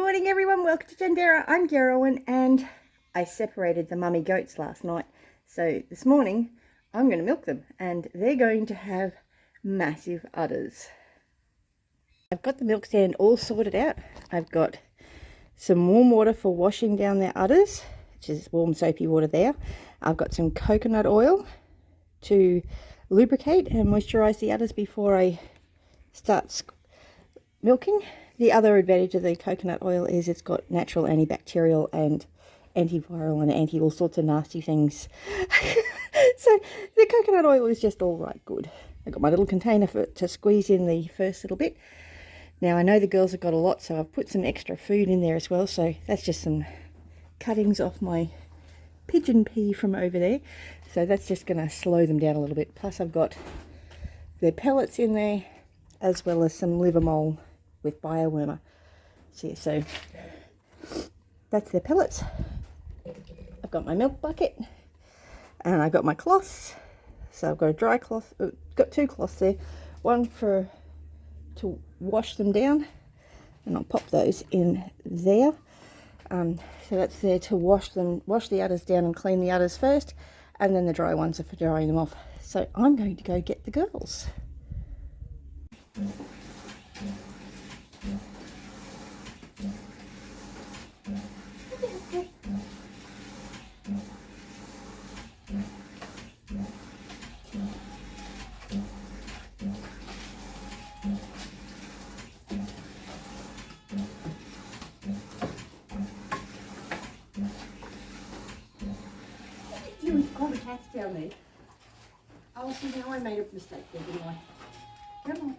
morning everyone, welcome to Jandera. I'm Geraldine and I separated the mummy goats last night. So this morning I'm going to milk them and they're going to have massive udders. I've got the milk stand all sorted out. I've got some warm water for washing down their udders, which is warm soapy water there. I've got some coconut oil to lubricate and moisturize the udders before I start milking. The other advantage of the coconut oil is it's got natural antibacterial and antiviral and anti all sorts of nasty things. So the coconut oil is just all right good. I've got my little container to squeeze in the first little bit. Now I know the girls have got a lot, so I've put some extra food in there as well. So that's just some cuttings off my pigeon pea from over there. So that's just going to slow them down a little bit. Plus I've got the pellets in there as well as some liver mole with biowormer. So that's their pellets. I've got my milk bucket and I've got my cloths. So I've got a dry cloth, got two cloths there, one to wash them down, and I'll pop those in there. So that's there to wash the udders down and clean the udders first, and then the dry ones are for drying them off. So I'm going to go get the girls. All the cats down there. Oh, see, now I made a mistake there, didn't I? Come on.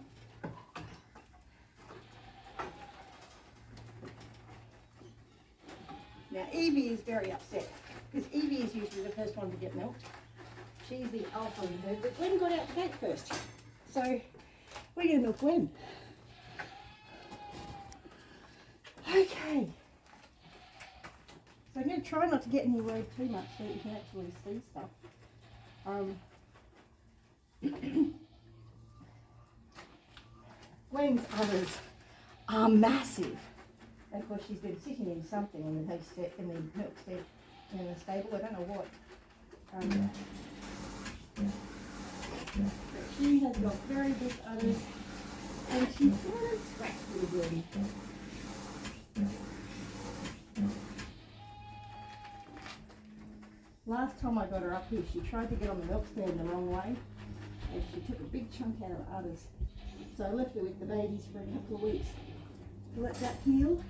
Now, Evie is very upset because Evie is usually the first one to get milked. She's the alpha in the herd, but Gwen got out the gate first. So, we're going to milk Gwen. Okay. So I'm going to try not to get in your road too much so that you can actually see stuff. Gwen's udders are massive. Of course, she's been sitting in something in the milk stand, in the stable. I don't know what. But she has got very big udders, and she's sort of scratched little bit. Last time I got her up here, she tried to get on the milk stand the wrong way, and she took a big chunk out of her udders. So I left her with the babies for a couple of weeks to let that heal.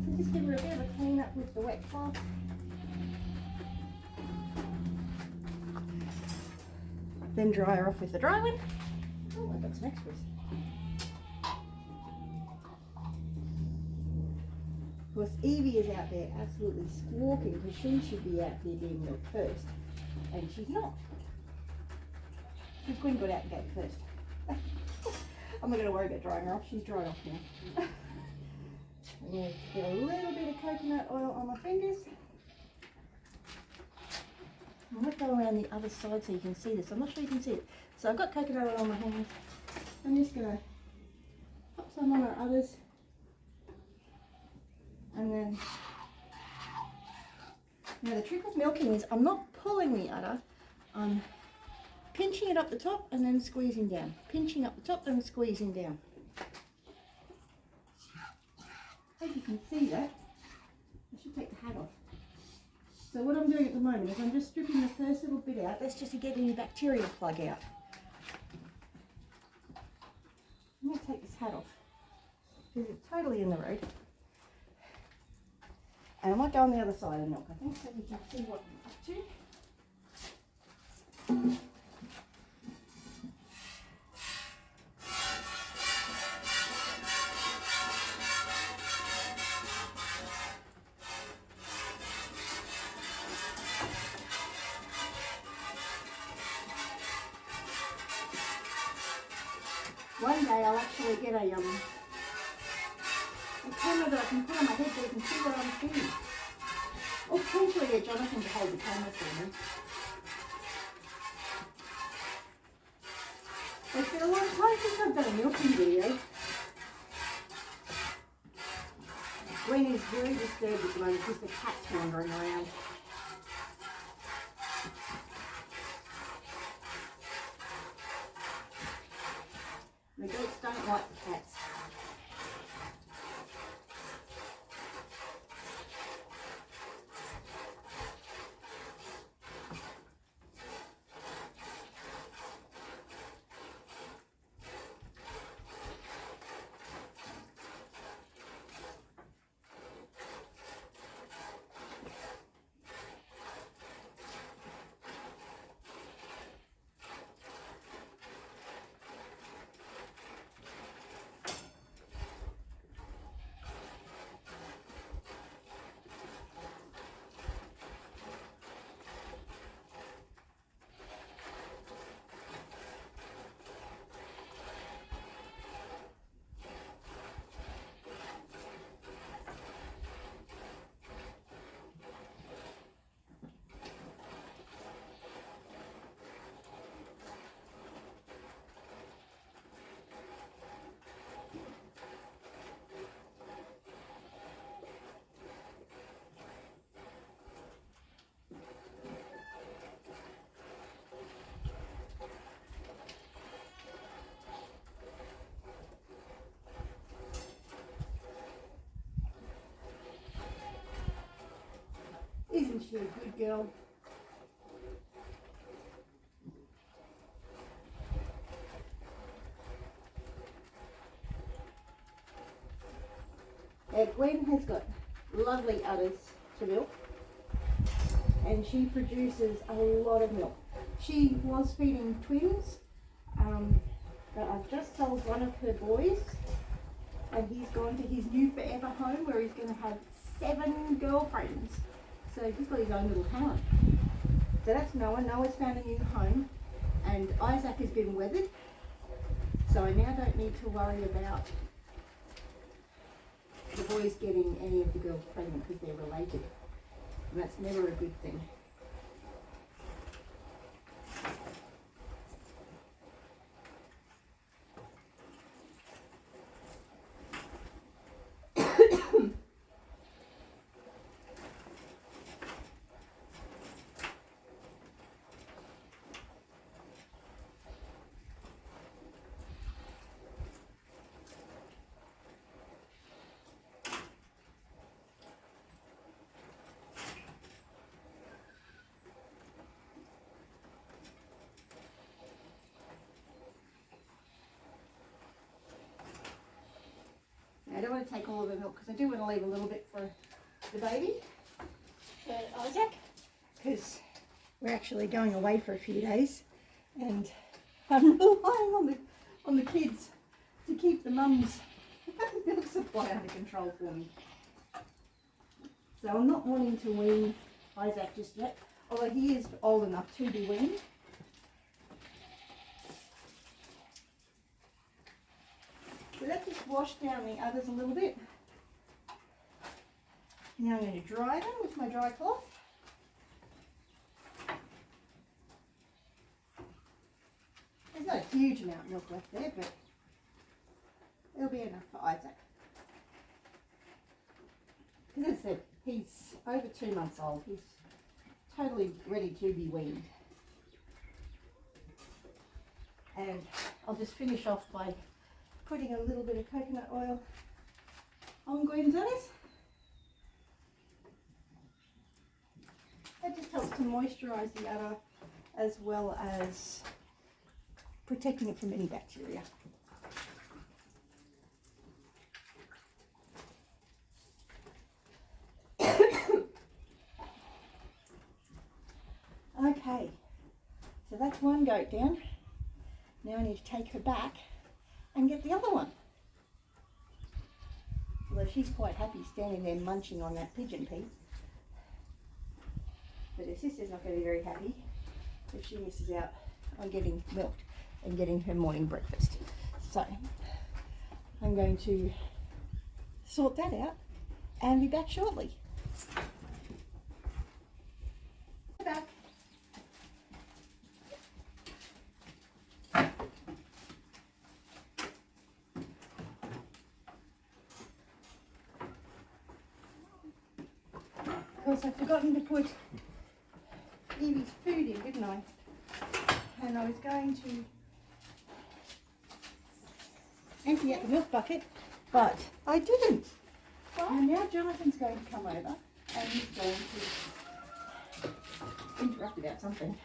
So just give her a bit of a clean up with the wet cloth. Then dry her off with the dry one. Oh, I've got some extras. Of course, Evie is out there absolutely squawking because she should be out there being milked first, and she's not. She's Gwen got out the gate first. I'm not going to worry about drying her off. She's dried off now. I'm going to get a little bit of coconut oil on my fingers. I might go around the other side so you can see this. I'm not sure you can see it. So I've got coconut oil on my hands. I'm just going to pop some on our udders. And then, now the trick with milking is I'm not pulling the udder, I'm pinching it up the top and then squeezing down. Pinching up the top and squeezing down. Hope you can see that. I should take the hat off. So what I'm doing at the moment is I'm just stripping the first little bit out. That's just to get any bacteria plug out. I'm going to take this hat off because it's totally in the road. And I might go on the other side of the milk, I think, so you can see what I'm up to. One day I'll actually get a camera that I can put on my head so you can see what I'm seeing. Or potentially get Jonathan to hold the camera for me. It's been a long time since I've done a milking video. Gwen is very disturbed at the moment because the cat's wandering around. The goats don't like the cats. Isn't she a good girl? Now Gwen has got lovely udders to milk and she produces a lot of milk. She was feeding twins, but I've just sold one of her boys and he's gone to his new forever home where he's going to have 7 girlfriends. So he's got his own little town. So that's Noah. Noah's found a new home and Isaac has been weathered. So I now don't need to worry about the boys getting any of the girls pregnant because they're related. And that's never a good thing. I don't want to take all of the milk because I do want to leave a little bit for the baby, for Isaac, because we're actually going away for a few days and I'm relying on the kids to keep the mum's milk supply under control for me. So I'm not wanting to wean Isaac just yet, although he is old enough to be weaned. So that just washed down the udders a little bit. Now I'm going to dry them with my dry cloth. There's not a huge amount of milk left there, but it'll be enough for Isaac. Because as I said, he's over 2 months old. He's totally ready to be weaned. And I'll just finish off by putting a little bit of coconut oil on Gwen's udders. That just helps to moisturise the udder as well as protecting it from any bacteria. Okay, so that's one goat down. Now I need to take her back and get the other one. Although she's quite happy standing there munching on that pigeon pea. But her sister's not going to be very happy if she misses out on getting milked and getting her morning breakfast. So I'm going to sort that out and be back shortly. Back. because I'd forgotten to put Evie's food in, didn't I? And I was going to empty out the milk bucket, but I didn't. And now Jonathan's going to come over and he's going to interrupt about something.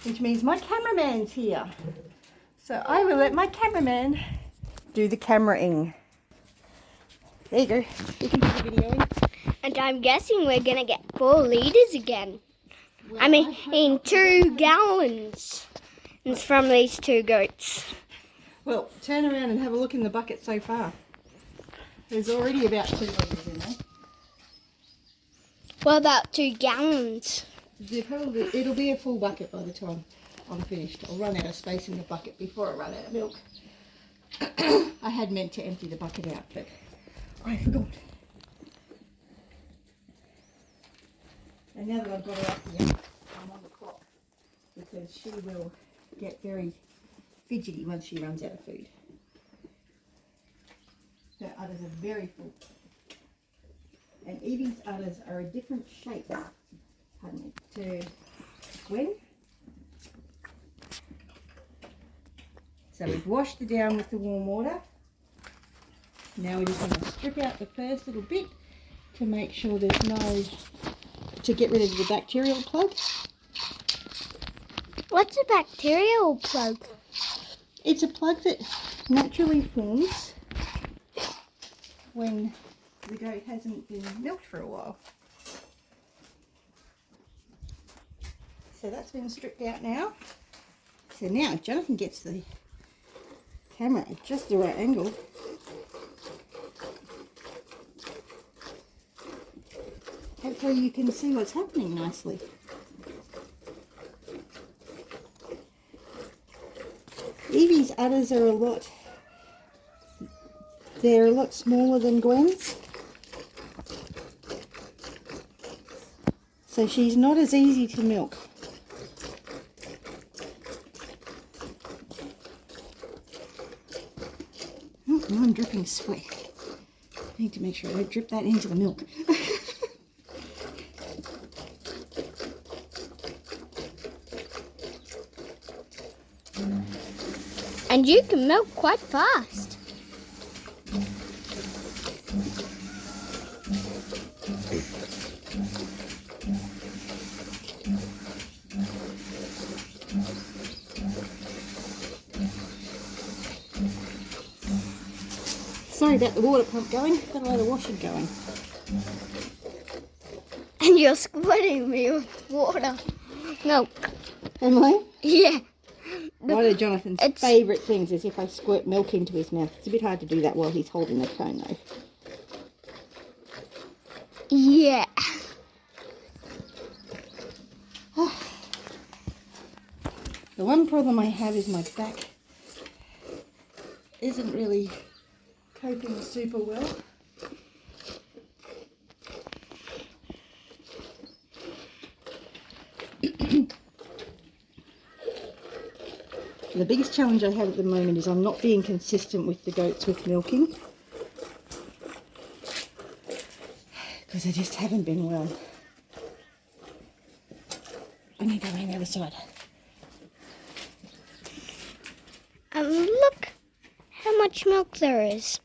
Which means my cameraman's here. So I will let my cameraman do the cameraing. There you go. You can do the videoing. And I'm guessing we're going to get 4 litres again. Well, I mean 2 gallons. It's from these 2 goats. Well, turn around and have a look in the bucket so far. There's already about 2 litres in there. What about 2 gallons? It'll be a full bucket by the time I'm finished. I'll run out of space in the bucket before I run out of milk. I had meant to empty the bucket out, but I forgot. And now that I've got her up here, I'm on the clock because she will get very fidgety once she runs out of food. Her udders are very full. And Evie's udders are a different shape, pardon me, to Gwen. So we've washed her down with the warm water. Now we're just going to strip out the first little bit to make sure there's no, to get rid of the bacterial plug. What's a bacterial plug? It's a plug that naturally forms when the goat hasn't been milked for a while. So that's been stripped out now. So now if Jonathan gets the camera at just the right angle, hopefully you can see what's happening nicely. Evie's udders are a lot smaller than Gwen's. So she's not as easy to milk. Oh, I'm dripping sweat. I need to make sure I don't drip that into the milk. And you can milk quite fast. Sorry about the water pump going, got a lot of washing going. And you're squirting me with water. Milk. Am I? Yeah. One of Jonathan's favourite things is if I squirt milk into his mouth. It's a bit hard to do that while he's holding the cone though. Yeah. The one problem I have is my back isn't really coping super well. The biggest challenge I have at the moment is I'm not being consistent with the goats with milking, because I just haven't been well. I need to go around the other side. And look how much milk there is.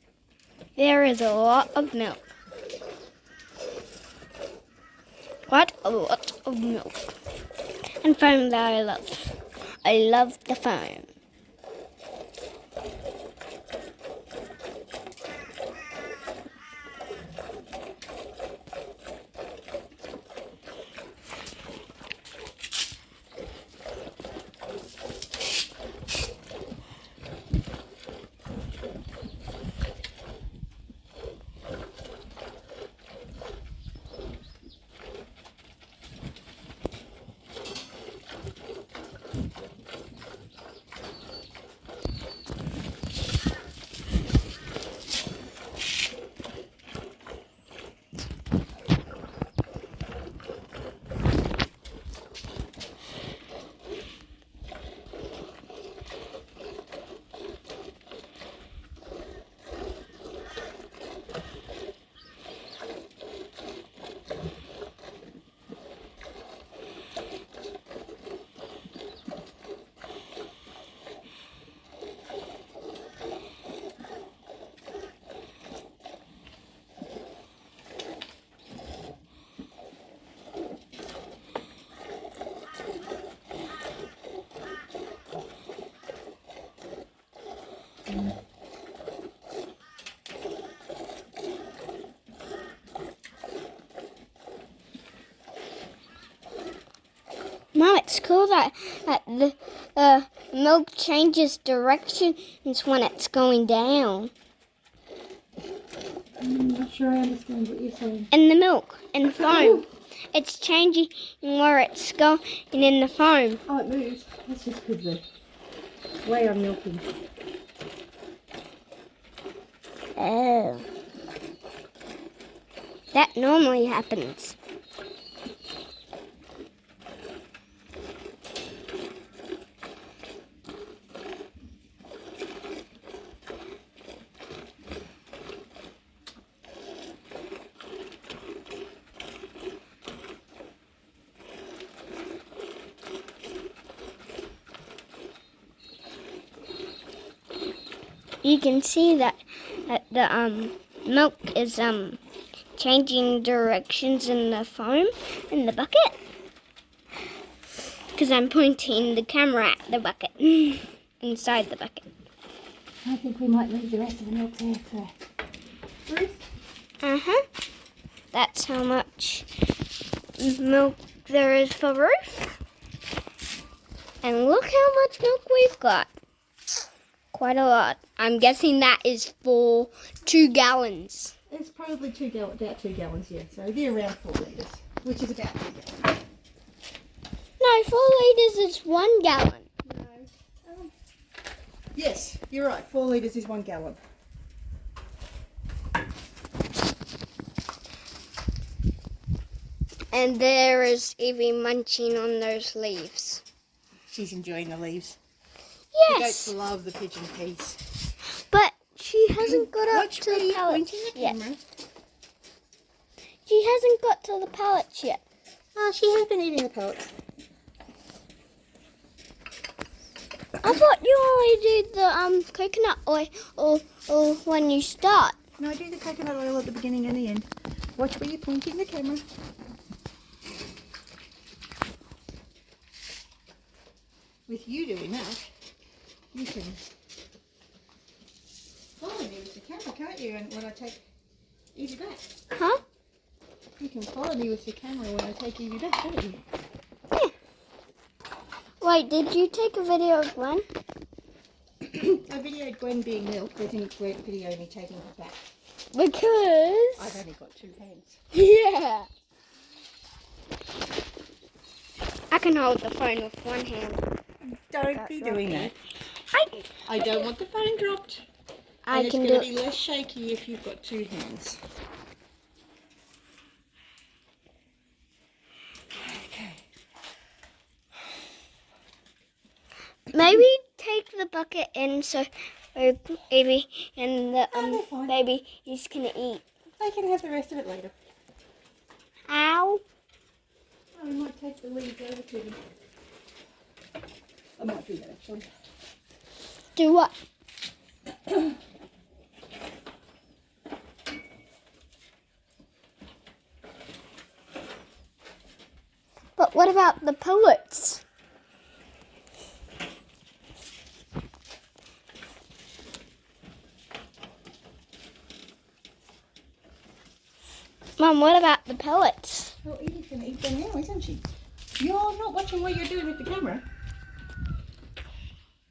There is a lot of milk. Quite a lot of milk. And foam that I love. I love the foam. Mom, it's cool that the milk changes directions when it's going down. I'm not sure I understand what you're saying. In the milk, in the foam. It's changing where it's going in the foam. Oh, it moves. That's just because the way I'm milking. Oh. That normally happens. You can see that the milk is changing directions in the foam in the bucket, because I'm pointing the camera at the bucket inside the bucket. I think we might leave the rest of the milk there for Ruth. That's how much milk there is for Ruth. And look how much milk we've got. Quite a lot. I'm guessing that is for 2 gallons. It's probably about 2 gallons, yeah. So they're around 4 litres, which is about 2 gallons. No, 4 litres is 1 gallon. No. Yes, you're right. 4 litres is 1 gallon. And there is Evie munching on those leaves. She's enjoying the leaves. Yes. The goats love the pigeon peas. But she hasn't got up Watch to me the pallets pointing the yet. camera. She hasn't got to the pallets yet. Oh, she has been eating the pellets. I thought you only did the coconut oil or when you start. No, I do the coconut oil at the beginning and the end. Watch where you're pointing the camera. With you doing that, you can follow me with the camera, can't you? And when I take Evie back. Huh? You can follow me with the camera when I take Evie back, can't you? Yeah. Wait, did you take a video of Gwen? I videoed Gwen being milked. They didn't video me taking her back. Because... I've only got 2 hands. Yeah. I can hold the phone with one hand. Don't be doing that. I don't want the phone dropped. I And can it's do going to be less shaky if you've got 2 hands. Okay. Maybe take the bucket in so Evie and the they're fine. baby is gonna eat. I can have the rest of it later. Ow. I might take the leaves over to them. I might do that actually. Do what? But what about the pellets? Mum, what about the pellets? Well, Edie's going to eat them now, isn't she? You're not watching what you're doing with the camera.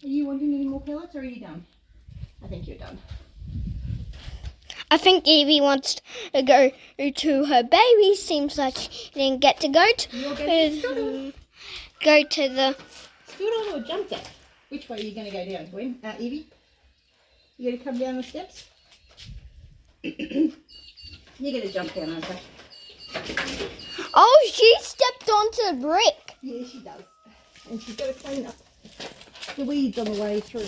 Are you wanting any more pellets or are you done? I think you're done. I think Evie wants to go to her baby. Seems like she didn't get to go to go to the... Stood on or jumped at? Which way are you going to go down, Gwen? Evie? You going to come down the steps? You're going to jump down, aren't you? Oh, she stepped onto the brick. Yeah, she does. And she's got to clean up the weeds on the way through.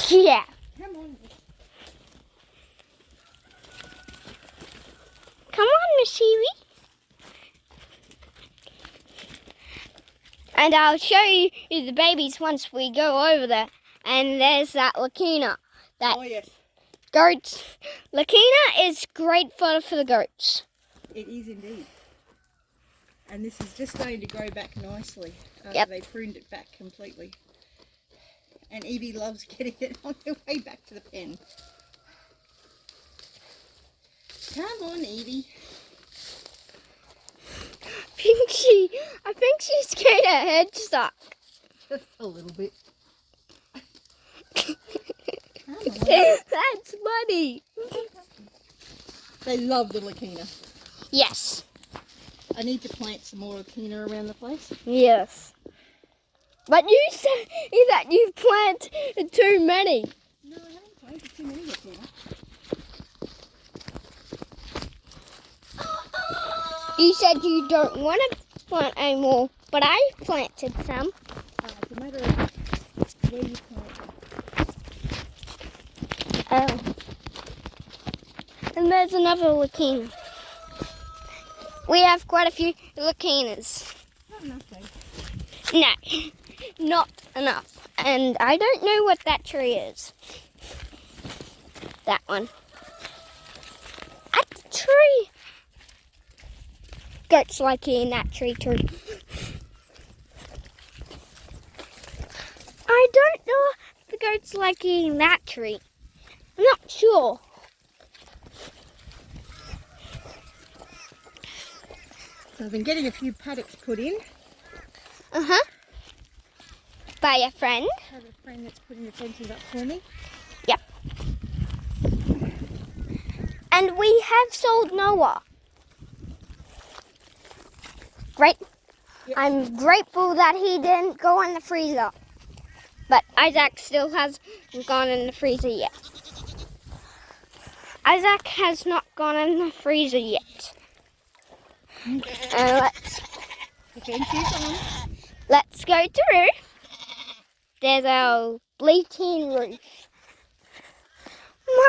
Yeah. Come on. Come on, Miss Evie. And I'll show you the babies once we go over there. And there's that Lakina. That Oh, yes. goats. Lakina is great fodder for the goats. It is indeed. And this is just starting to grow back nicely after Yep. they pruned it back completely. and Evie loves getting it on her way back to the pen. Come on, Evie. I think she's getting her head stuck. Just a little bit. Come on. That's funny. They love the Leukina. Yes. I need to plant some more Leukina around the place. Yes. But you said that you've planted too many. No, I haven't planted too many Leukina. You said you don't want to plant any more, but I've planted some. It's a matter of where you plant them. Oh. And there's another Leukina. We have quite a few Leukinas. Not enough though. No, not enough. And I don't know what that tree is. That one. At the tree. Goats like in that tree too. I don't know if the goats like eating that tree. I'm not sure. So I've been getting a few paddocks put in. Uh-huh. By a friend. I have a friend that's putting the fences up for me. Yep. And we have sold Noah. Great. Yep. I'm grateful that he didn't go in the freezer. But Isaac still hasn't gone in the freezer yet. Isaac has not gone in the freezer yet. The fence is on. Let's go through. There's our bleaching roof.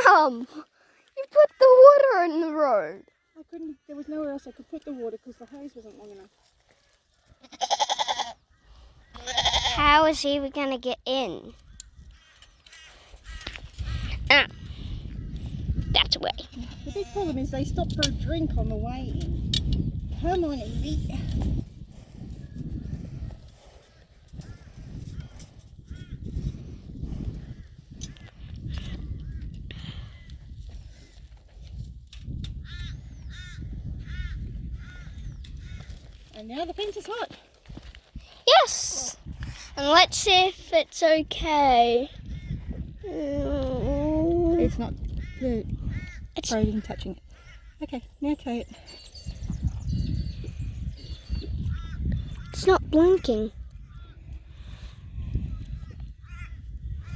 Mum, you put the water in the road. I couldn't, there was nowhere else I could put the water because the hose wasn't long enough. How is he going to get in? Ah, that's way. The big problem is they stop for a drink on the way in. Come on, Evie. And now the fence is hot. Yes. And let's see if it's okay. It's not, the It's road isn't touching it. Okay, now tie it. It's not blinking.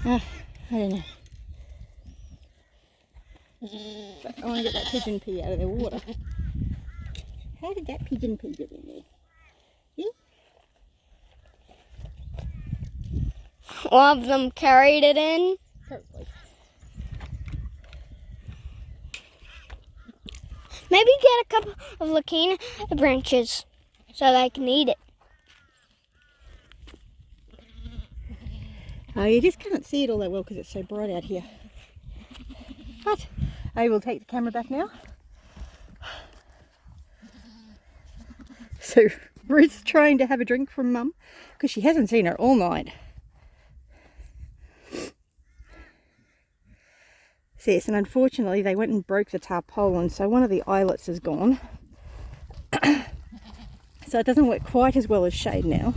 I don't know. But I want to get that pigeon pea out of the water. How did that pigeon pea get in there? See? One of them carried it in. Probably. Maybe get a couple of Leukina branches so they can eat it. Oh, you just can't see it all that well because it's so bright out here. But I will take the camera back now. So Ruth's trying to have a drink from Mum because she hasn't seen her all night. So yes, and unfortunately they went and broke the tarpaulin, so one of the eyelets is gone. So it doesn't work quite as well as shade now.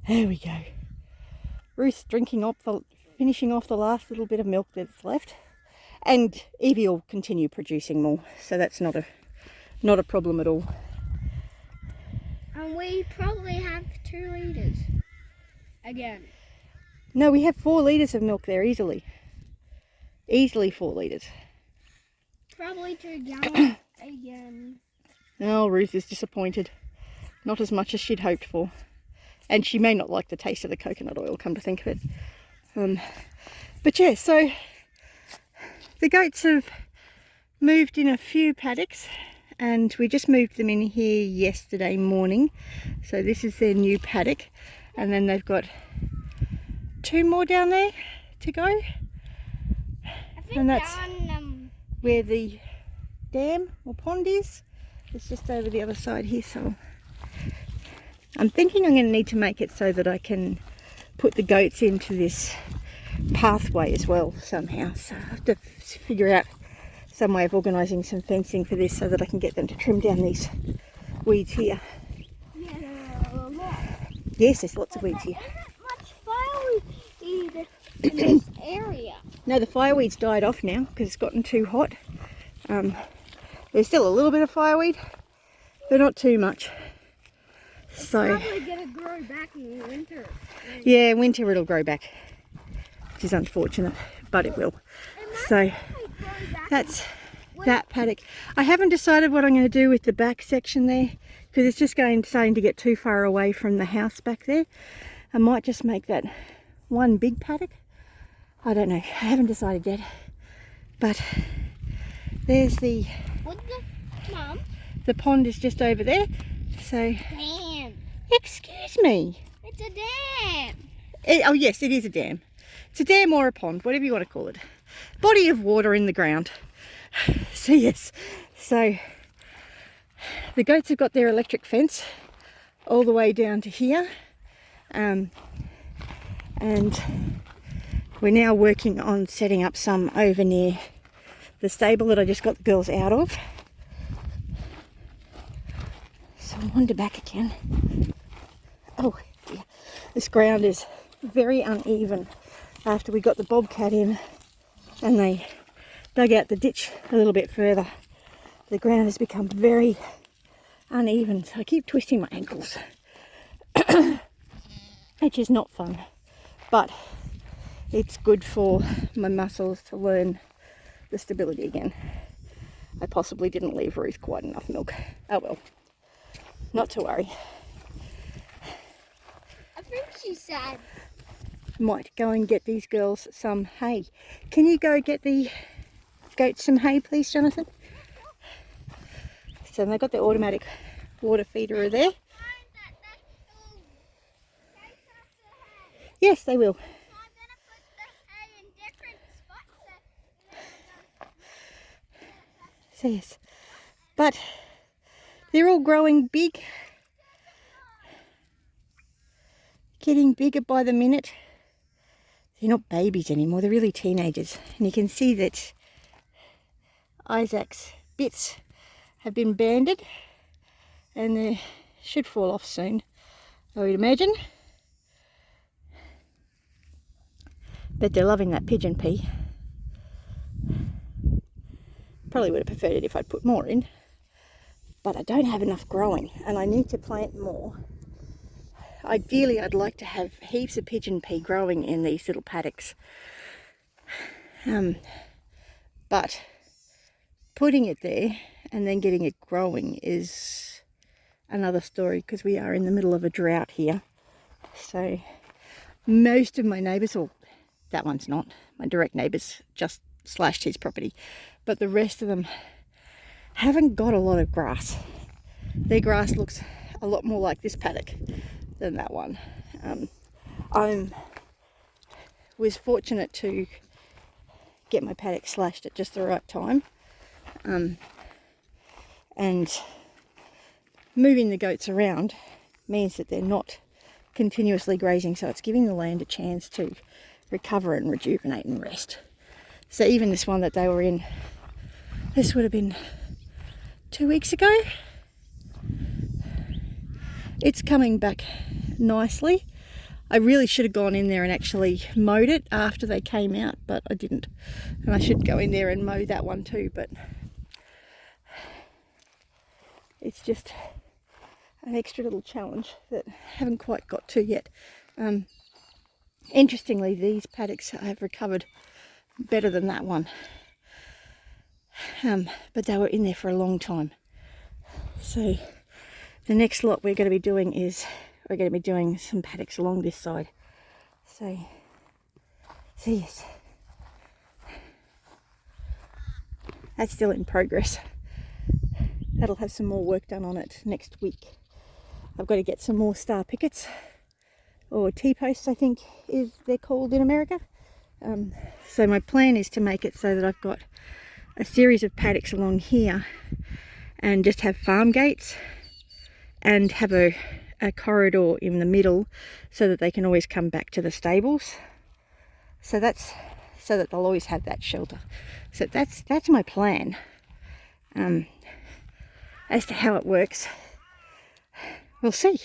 There we go. Ruth's finishing off the last little bit of milk that's left, and Evie will continue producing more, so that's not a problem at all. And we probably have 2 litres. Again. No, we have 4 litres of milk there easily. Easily 4 litres. Probably 2 gallons again. Oh, Ruth is disappointed. Not as much as she'd hoped for. And she may not like the taste of the coconut oil, come to think of it. But yeah, so the goats have moved in a few paddocks, and we just moved them in here yesterday morning. So this is their new paddock, and then they've got 2 more down there to go. I think And that's on, where the dam or pond is. It's just over the other side here, so I'm thinking I'm going to need to make it so that I can put the goats into this pathway as well somehow. So I have to figure out some way of organising some fencing for this so that I can get them to trim down these weeds here. Yeah, there are a lot. Yes, there's lots of weeds here. There isn't much fireweed in this area. No, the fireweed's died off now because it's gotten too hot. There's still a little bit of fireweed, but not too much. So Probably gonna grow back in the winter. yeah, winter it'll grow back, which is unfortunate, but it will. So that's that paddock. I haven't decided what I'm going to do with the back section there because it's just starting to get too far away from the house back there. I might just make that one big paddock. I don't know. I haven't decided yet. But there's the Mum? The pond is just over there. So Dam. excuse me. It's a dam. Oh yes, it is a dam. It's a dam or a pond, whatever you want to call it. Body of water in the ground. So yes, so the goats have got their electric fence all the way down to here, and we're now working on setting up some over near the stable that I just got the girls out of. So I wander back again. Oh dear, this ground is very uneven after we got the bobcat in and they dug out the ditch a little bit further. The ground has become very uneven, so I keep twisting my ankles, which is not fun, but it's good for my muscles to learn the stability again. I possibly didn't leave Ruth quite enough milk. Oh well, not to worry. I think she's sad. Might go and get these girls some hay. Can you go get the goats some hay, please, Jonathan? So they've got the automatic water feeder there. Yes, they will. So yes, but they're all growing big, getting bigger by the minute. They're not babies anymore, they're really teenagers. And you can see that Isaac's bits have been banded and they should fall off soon, I would imagine. But they're loving that pigeon pea. Probably would have preferred it if I'd put more in, but I don't have enough growing and I need to plant more. Ideally, I'd like to have heaps of pigeon pea growing in these little paddocks. But putting it there and then getting it growing is another story because we are in the middle of a drought here. So most of my neighbours, or that one's not, my direct neighbours just slashed his property, but the rest of them haven't got a lot of grass. Their grass looks a lot more like this paddock than that one. I was fortunate to get my paddock slashed at just the right time, and moving the goats around means that they're not continuously grazing, so it's giving the land a chance to recover and rejuvenate and rest. So even this one that they were in, this would have been 2 weeks ago. It's coming back nicely. I really should have gone in there and actually mowed it after they came out, but I didn't. And I should go in there and mow that one too, but it's just an extra little challenge that I haven't quite got to yet. Interestingly, these paddocks have recovered better than that one, but they were in there for a long time. So the next lot we're going to be doing is we're going to be doing some paddocks along this side. So yes, that's still in progress. That'll have some more work done on it next week. I've got to get some more star pickets, or T-posts I think they're called in America. So my plan is to make it so that I've got a series of paddocks along here and just have farm gates and have a a corridor in the middle so that they can always come back to the stables. So that's so that they'll always have that shelter. So that's my plan. As to how it works, we'll see.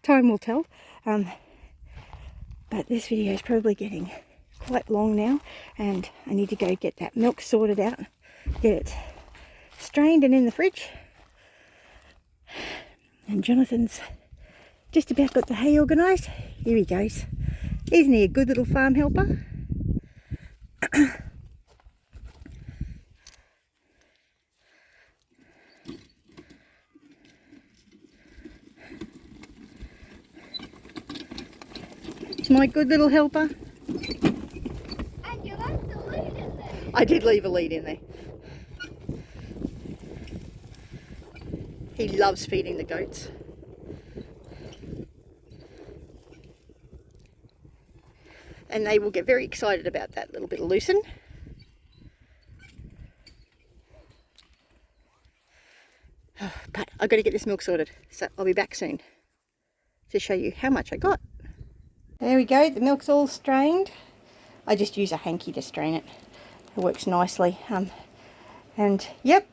Time will tell. But this video is probably getting quite long now, and I need to go get that milk sorted out, get it strained and in the fridge. And Jonathan's just about got the hay organised. Here he goes. Isn't he a good little farm helper? It's my good little helper. And you left the lead in there. I did leave a lead in there. He loves feeding the goats. And they will get very excited about that little bit of lucerne. But I've got to get this milk sorted, so I'll be back soon to show you how much I got. There we go, the milk's all strained. I just use a hanky to strain it. It works nicely. And yep,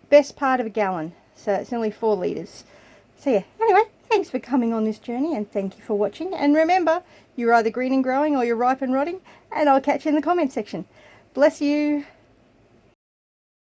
best part of a gallon. So it's only 4 litres. So yeah, anyway, thanks for coming on this journey and thank you for watching. And remember, you're either green and growing or you're ripe and rotting. And I'll catch you in the comment section. Bless you.